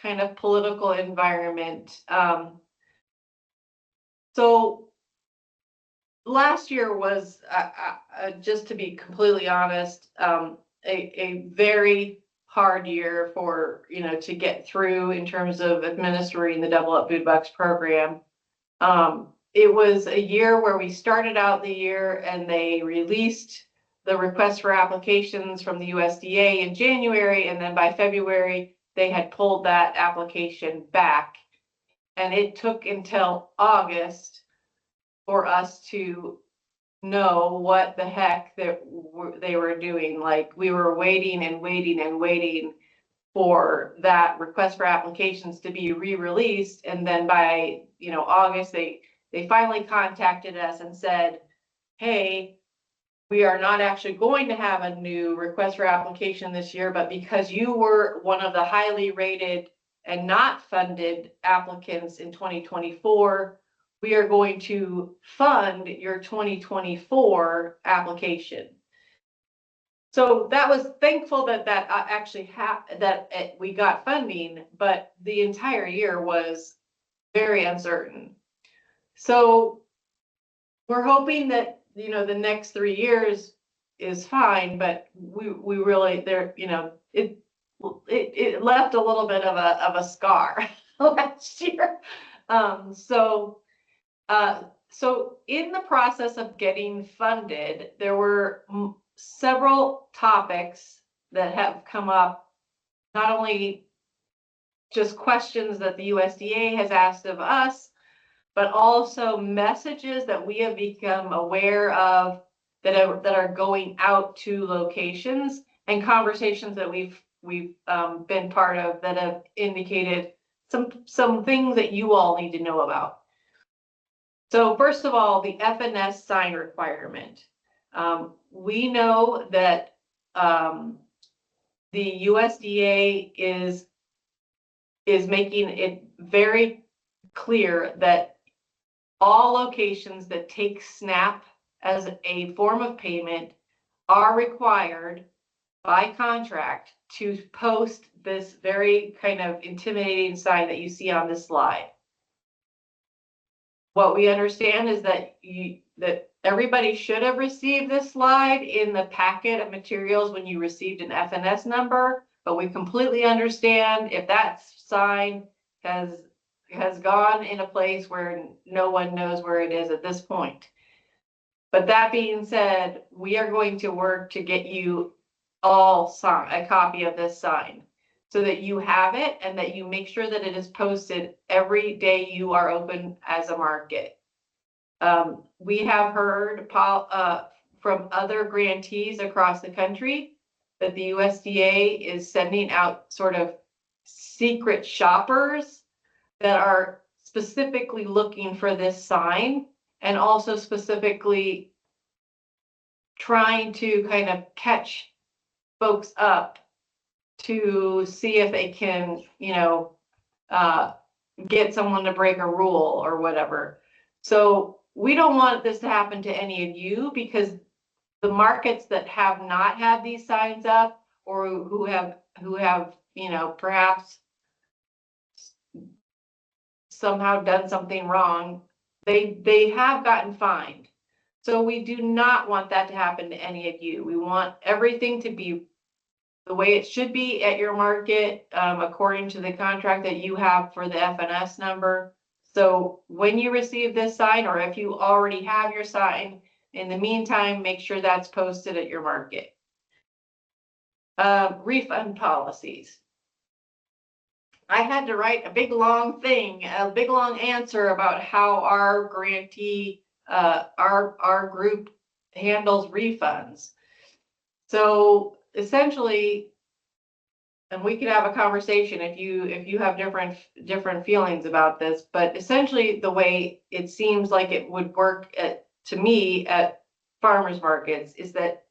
kind of political environment, so last year was, just to be completely honest, a very hard year for, to get through in terms of administering the Double Up Food Bucks program. It was a year where we started out the year and they released the request for applications from the USDA in January, and then by February, they had pulled that application back. And it took until August for us to know what the heck they were doing. Like, we were waiting and waiting and waiting for that request for applications to be re-released. And then by August, they finally contacted us and said, hey, we are not actually going to have a new request for application this year, but because you were one of the highly rated and not funded applicants in 2024, we are going to fund your 2024 application. So that was thankful that actually happened, that we got funding, but the entire year was very uncertain. So we're hoping that the next 3 years is fine, but we really it left a little bit of a scar last year. So in the process of getting funded, there were several topics that have come up, not only just questions that the USDA has asked of us, but also messages that we have become aware of that are going out to locations, and conversations that we've been part of that have indicated some things that you all need to know about. So first of all, the FNS sign requirement. We know that the USDA is making it very clear that all locations that take SNAP as a form of payment are required by contract to post this very kind of intimidating sign that you see on this slide. What we understand is that everybody should have received this slide in the packet of materials when you received an FNS number, but we completely understand if that sign has gone in a place where no one knows where it is at this point. But that being said, we are going to work to get you all a copy of this sign so that you have it and that you make sure that it is posted every day you are open as a market. We have heard from other grantees across the country that the USDA is sending out sort of secret shoppers that are specifically looking for this sign, and also specifically trying to kind of catch folks up to see if they can, get someone to break a rule or whatever. So we don't want this to happen to any of you, because the markets that have not had these signs up, or who have perhaps somehow done something wrong, they have gotten fined. So we do not want that to happen to any of you. We want everything to be the way it should be at your market, according to the contract that you have for the FNS number. So when you receive this sign, or if you already have your sign, in the meantime, make sure that's posted at your market. Refund policies. I had to write a big long thing, a big long answer about how our grantee, our group handles refunds. So essentially, and we could have a conversation if you have different feelings about this, but essentially the way it seems like it would work to me at farmers markets is that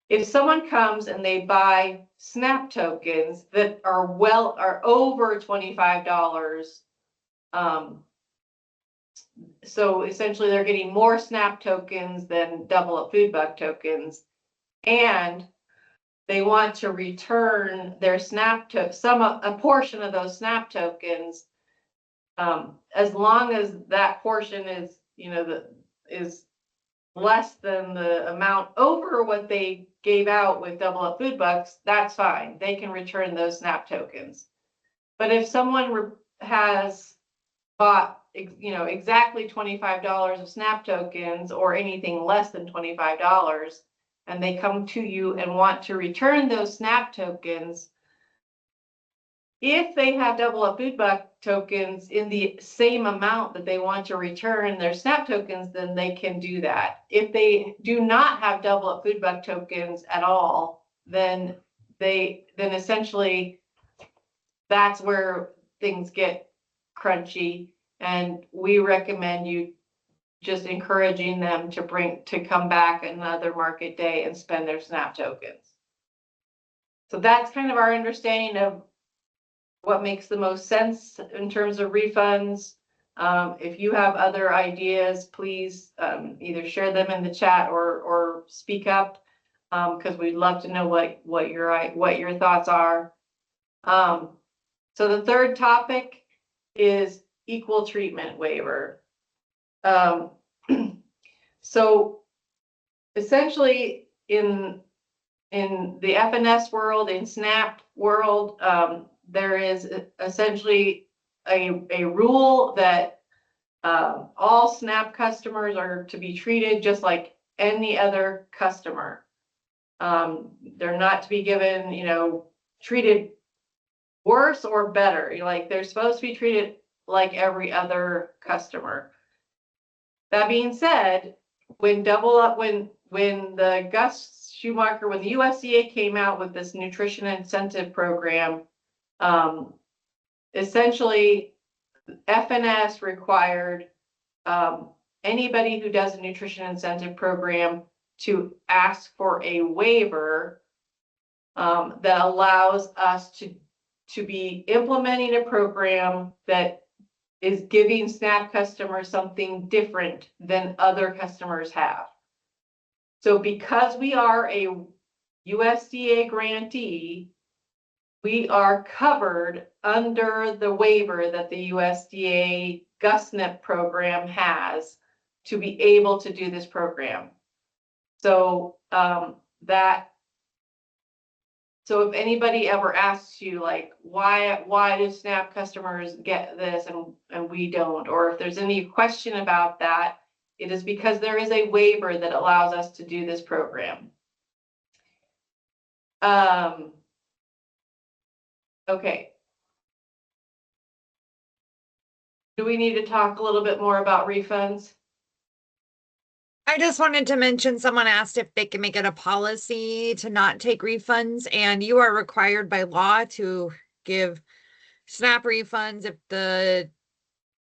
if someone comes and they buy SNAP tokens that are over $25, so essentially they're getting more SNAP tokens than Double Up Food Buck tokens, and they want to return their SNAP a portion of those SNAP tokens, as long as that portion is, is less than the amount over what they gave out with Double Up Food Bucks, that's fine. They can return those SNAP tokens. But if someone has bought, exactly $25 of SNAP tokens, or anything less than $25, and they come to you and want to return those SNAP tokens, if they have Double Up Food Buck tokens in the same amount that they want to return their SNAP tokens, then they can do that. If they do not have Double Up Food Buck tokens at all, then essentially that's where things get crunchy, and we recommend you just encouraging them to come back another market day and spend their SNAP tokens. So that's kind of our understanding of what makes the most sense in terms of refunds. If you have other ideas, please either share them in the chat or speak up, because we'd love to know what your thoughts are. So the third topic is equal treatment waiver. So essentially in the FNS world, in SNAP world, there is essentially a rule that all SNAP customers are to be treated just like any other customer. They're not to be given, treated worse or better. Like, they're supposed to be treated like every other customer. That being said, when when the Gus Schumacher, when the USDA came out with this nutrition incentive program, essentially FNS required anybody who does a nutrition incentive program to ask for a waiver that allows us to be implementing a program that is giving SNAP customers something different than other customers have. So because we are a USDA grantee, we are covered under the waiver that the USDA GusNIP program has to be able to do this program. So so if anybody ever asks you like, why do SNAP customers get this and we don't, or if there's any question about that, it is because there is a waiver that allows us to do this program. Okay. Do we need to talk a little bit more about refunds? I just wanted to mention, someone asked if they can make it a policy to not take refunds, and you are required by law to give SNAP refunds if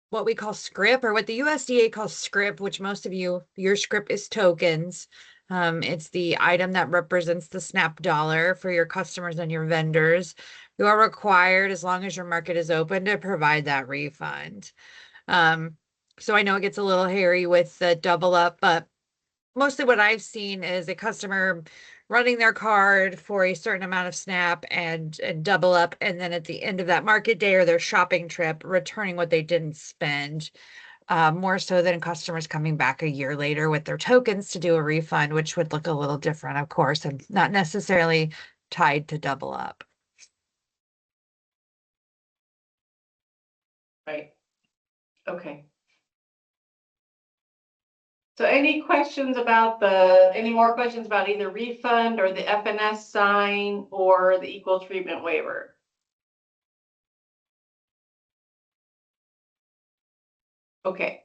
what we call script, or what the USDA calls script, which most of your script is tokens. It's the item that represents the SNAP dollar for your customers and your vendors. You are required, as long as your market is open, to provide that refund. So I know it gets a little hairy with the double up, but mostly what I've seen is a customer running their card for a certain amount of SNAP and double up, and then at the end of that market day or their shopping trip, returning what they didn't spend. More so than customers coming back a year later with their tokens to do a refund, which would look a little different, of course, and not necessarily tied to double up. Right. Okay. So any questions about any more questions about either refund or the FNS sign or the equal treatment waiver? Okay.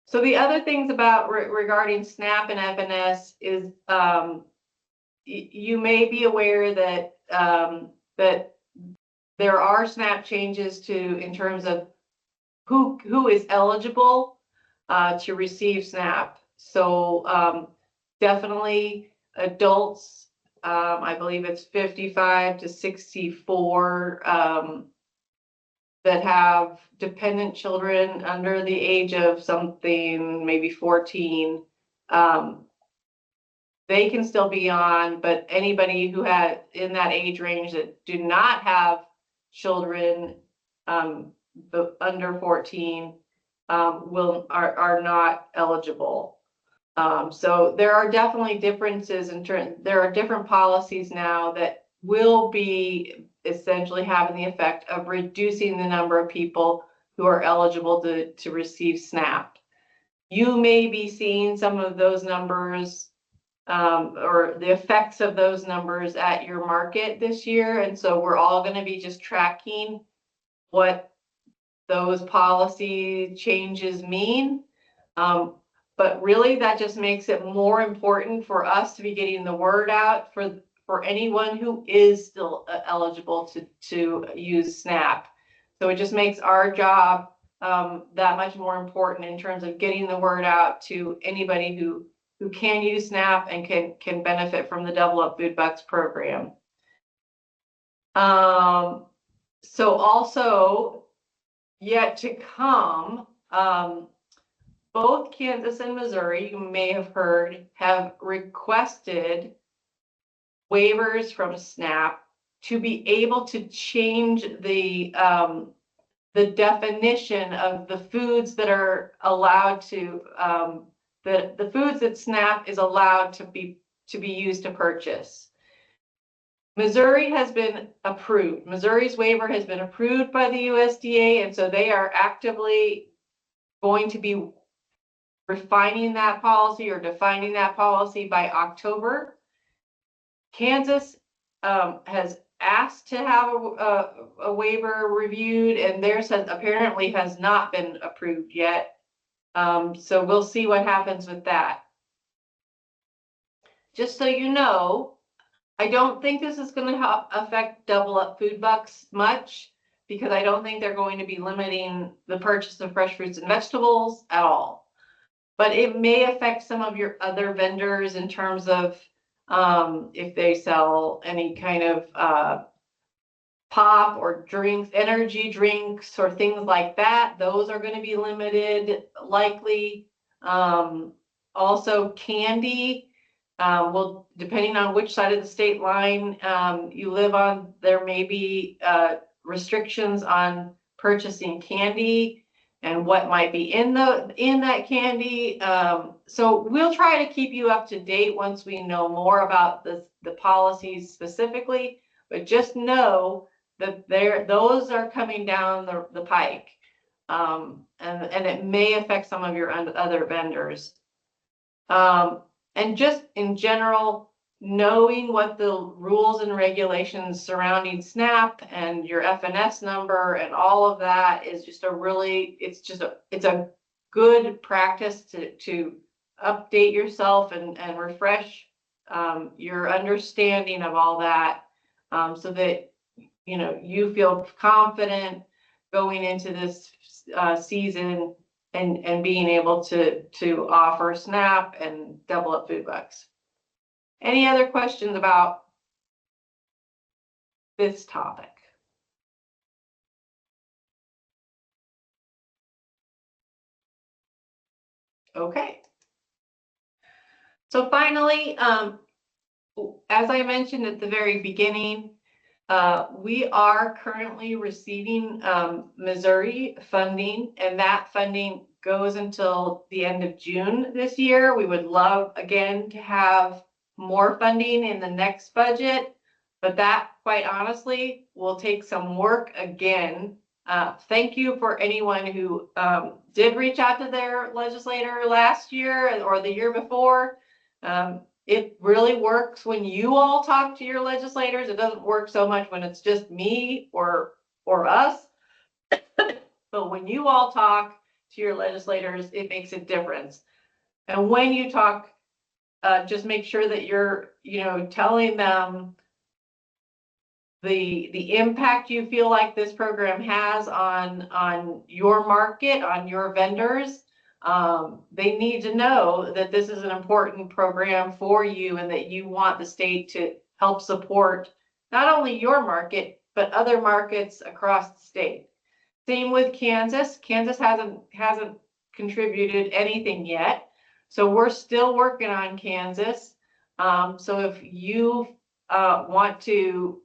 So the other things about regarding SNAP and FNS is you may be aware that that there are SNAP changes in terms of who is eligible to receive SNAP. So definitely adults, I believe it's 55 to 64, that have dependent children under the age of something, maybe 14, they can still be on, but anybody who had in that age range that do not have children under 14 are not eligible. So there are definitely differences there are different policies now that will be essentially having the effect of reducing the number of people who are eligible to receive SNAP. You may be seeing some of those numbers or the effects of those numbers at your market this year. And so we're all going to be just tracking what those policy changes mean. But really that just makes it more important for us to be getting the word out for anyone who is still eligible to use SNAP. So it just makes our job that much more important in terms of getting the word out to anybody who can use SNAP and can benefit from the Double Up Food Bucks program. So also yet to come, both Kansas and Missouri, you may have heard, have requested waivers from SNAP to be able to change the definition of the foods that are allowed to the foods that SNAP is allowed to be used to purchase. Missouri has been approved. Missouri's waiver has been approved by the USDA, and so they are actively going to be refining that policy or defining that policy by October. Kansas has asked to have a waiver reviewed, and theirs apparently has not been approved yet. So we'll see what happens with that. just so you know, I don't think this is gonna affect Double Up Food Bucks much, because I don't think they're going to be limiting the purchase of fresh fruits and vegetables at all. But it may affect some of your other vendors in terms of, if they sell any kind of, pop or drinks, energy drinks or things like that, those are gonna be limited likely. Also candy, well, depending on which side of the state line, you live on, there may be, restrictions on purchasing candy and what might be in that candy. So we'll try to keep you up to date once we know more about the policies specifically, but just know that those are coming down the pike. And it may affect some of your other vendors. And just in general, knowing what the rules and regulations surrounding SNAP and your FNS number and all of that is just it's a good practice to update yourself and refresh your understanding of all that, so that you feel confident going into this season and being able to offer SNAP and Double Up Food Bucks. Any other questions about this topic? Okay. So finally, as I mentioned at the very beginning, we are currently receiving Missouri funding, and that funding goes until the end of June this year. We would love, again, to have more funding in the next budget, but that, quite honestly, will take some work again. Thank you for anyone who did reach out to their legislator last year or the year before. It really works when you all talk to your legislators. It doesn't work so much when it's just me or us. But when you all talk to your legislators, it makes a difference. And when you talk, just make sure that you're, telling them the impact you feel like this program has on your market, on your vendors. They need to know that this is an important program for you and that you want the state to help support not only your market, but other markets across the state. Same with Kansas. Kansas hasn't contributed anything yet. So we're still working on Kansas. So if you want to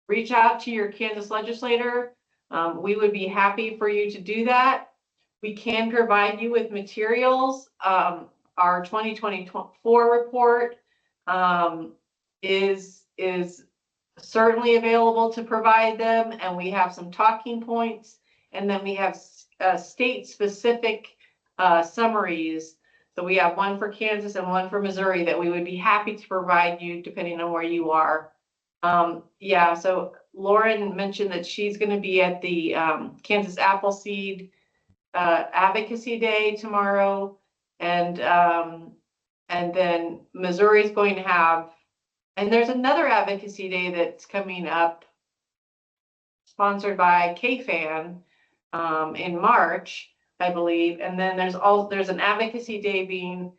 reach out to your Kansas legislator, we would be happy for you to do that. We can provide you with materials. Our 2024 report is certainly available to provide them, and we have some talking points, and then we have state-specific summaries. So we have one for Kansas and one for Missouri that we would be happy to provide you depending on where you are. Yeah, so Lauren mentioned that she's going to be at the Kansas Appleseed Advocacy Day tomorrow, and then Missouri's going to have, and there's another advocacy day that's coming up, sponsored by KFAN in March, I believe, and then there's an advocacy day being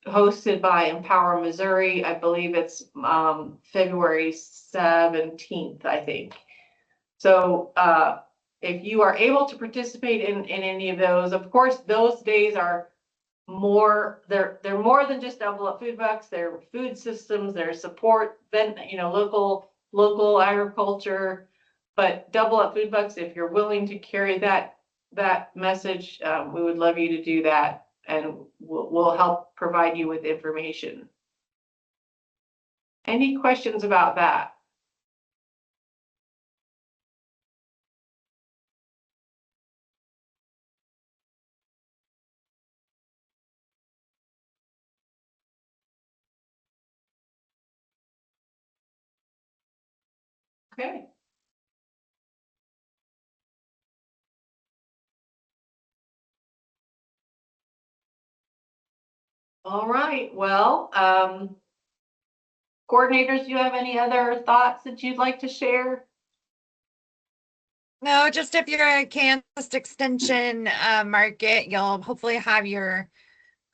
hosted by Empower Missouri. I believe it's February 17th, I think. So if you are able to participate in any of those, of course, those days are more, they're more than just Double Up Food Bucks. They're food systems, they're support, then local agriculture. But Double Up Food Bucks, if you're willing to carry that message, we would love you to do that, and we'll help provide you with information. Any questions about that? Okay. All right, well, coordinators, do you have any other thoughts that you'd like to share? No, just if you're a Kansas Extension market, you'll hopefully have your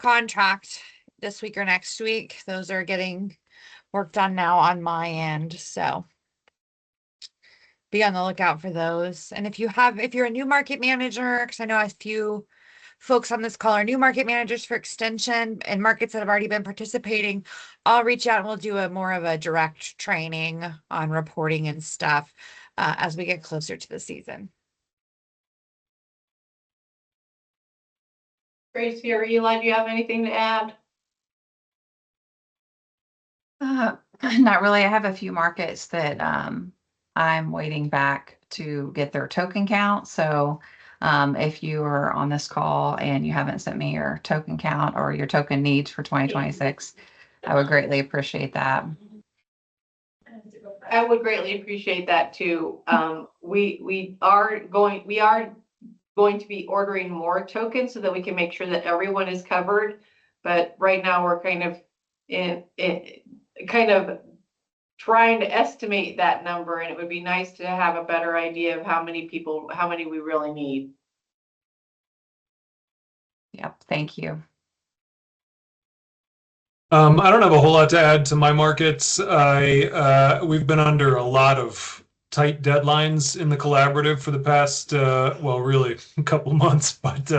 contract this week or next week. Those are getting worked on now on my end, so be on the lookout for those. And if you're a new market manager, because I know a few folks on this call are new market managers for Extension and markets that have already been participating, I'll reach out and we'll do more of a direct training on reporting and stuff as we get closer to the season. Tracy or Eli, do you have anything to add? Not really. I have a few markets that I'm waiting back to get their token count. So if you are on this call and you haven't sent me your token count or your token needs for 2026, I would greatly appreciate that. I would greatly appreciate that too. We are going to be ordering more tokens so that we can make sure that everyone is covered. But right now we're kind of trying to estimate that number, and it would be nice to have a better idea of how many we really need. Yep. Thank you. I don't have a whole lot to add to my markets. We've been under a lot of tight deadlines in the collaborative for the past, well, really a couple months, but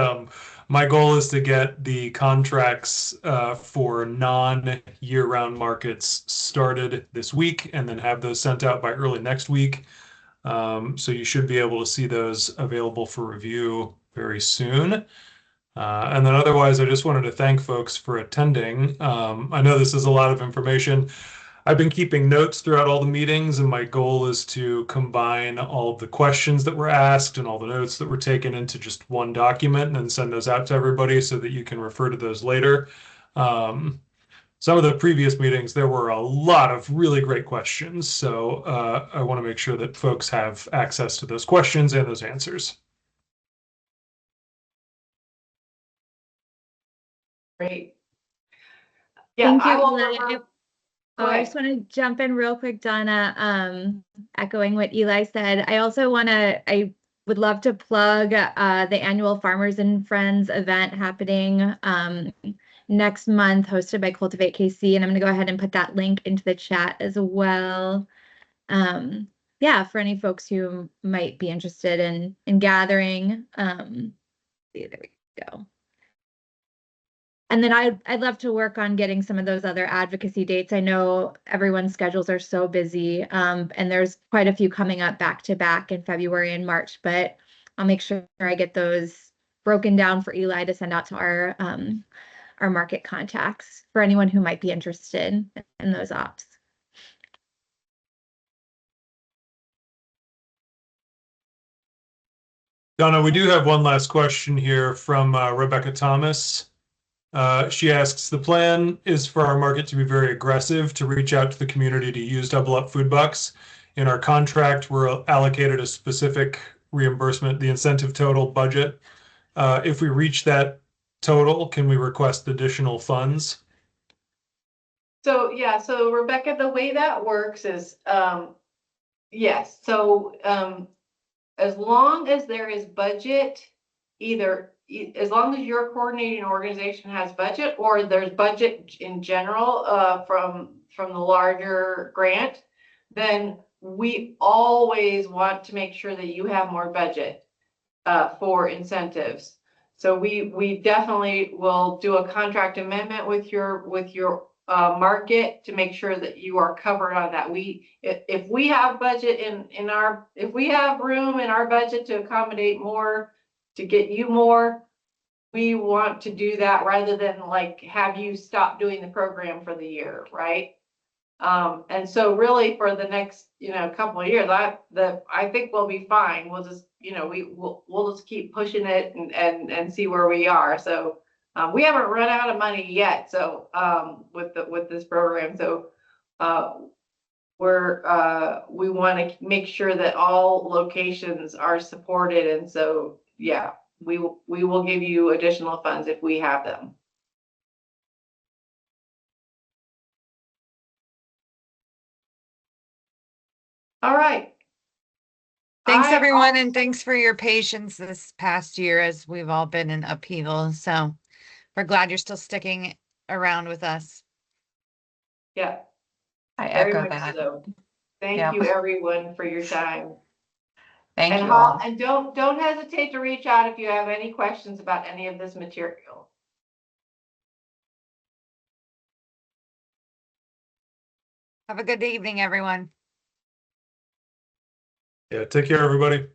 my goal is to get the contracts for non-year-round markets started this week and then have those sent out by early next week. So you should be able to see those available for review very soon. And then otherwise, I just wanted to thank folks for attending. I know this is a lot of information. I've been keeping notes throughout all the meetings, and my goal is to combine all of the questions that were asked and all the notes that were taken into just one document and then send those out to everybody so that you can refer to those later. Some of the previous meetings, there were a lot of really great questions. So I want to make sure that folks have access to those questions and those answers. Great. Yeah, Thank you, I will. Eli. Go I ahead. just want to jump in real quick, Donna, echoing what Eli said. I would love to plug the annual Farmers and Friends event happening next month, hosted by Cultivate KC. And I'm going to go ahead and put that link into the chat as well. Yeah, for any folks who might be interested in gathering. There we go. And then I'd love to work on getting some of those other advocacy dates. I know everyone's schedules are so busy, and there's quite a few coming up back to back in February and March, but I'll make sure I get those broken down for Eli to send out to our market contacts for anyone who might be interested in those ops. Donna, we do have one last question here from Rebecca Thomas. She asks, the plan is for our market to be very aggressive to reach out to the community to use Double Up Food Bucks. In our contract, we're allocated a specific reimbursement, the incentive total budget. If we reach that total, can we request additional funds? So yeah, so Rebecca, the way that works is, yes. So as long as there is budget, as long as your coordinating organization has budget or there's budget in general from the larger grant, then we always want to make sure that you have more budget for incentives. So we definitely will do a contract amendment with your market to make sure that you are covered on that. If we have budget if we have room in our budget to accommodate more, to get you more, we want to do that rather than like have you stop doing the program for the year, right? And so really for the next couple of years, I think we'll be fine. We'll just we'll just keep pushing it and see where we are. So we haven't run out of money yet. So with this program, so we want to make sure that all locations are supported, and so yeah, we will give you additional funds if we have them. All right. Thanks, I everyone, and also- thanks for your patience this past year as we've all been in upheaval. So we're glad you're still sticking around with us. Yeah, I very echo much that. so. Thank Yep. you, everyone, for your time. Thank And you all. and don't hesitate to reach out if you have any questions about any of this material. Have a good evening, everyone. Yeah, take care, everybody.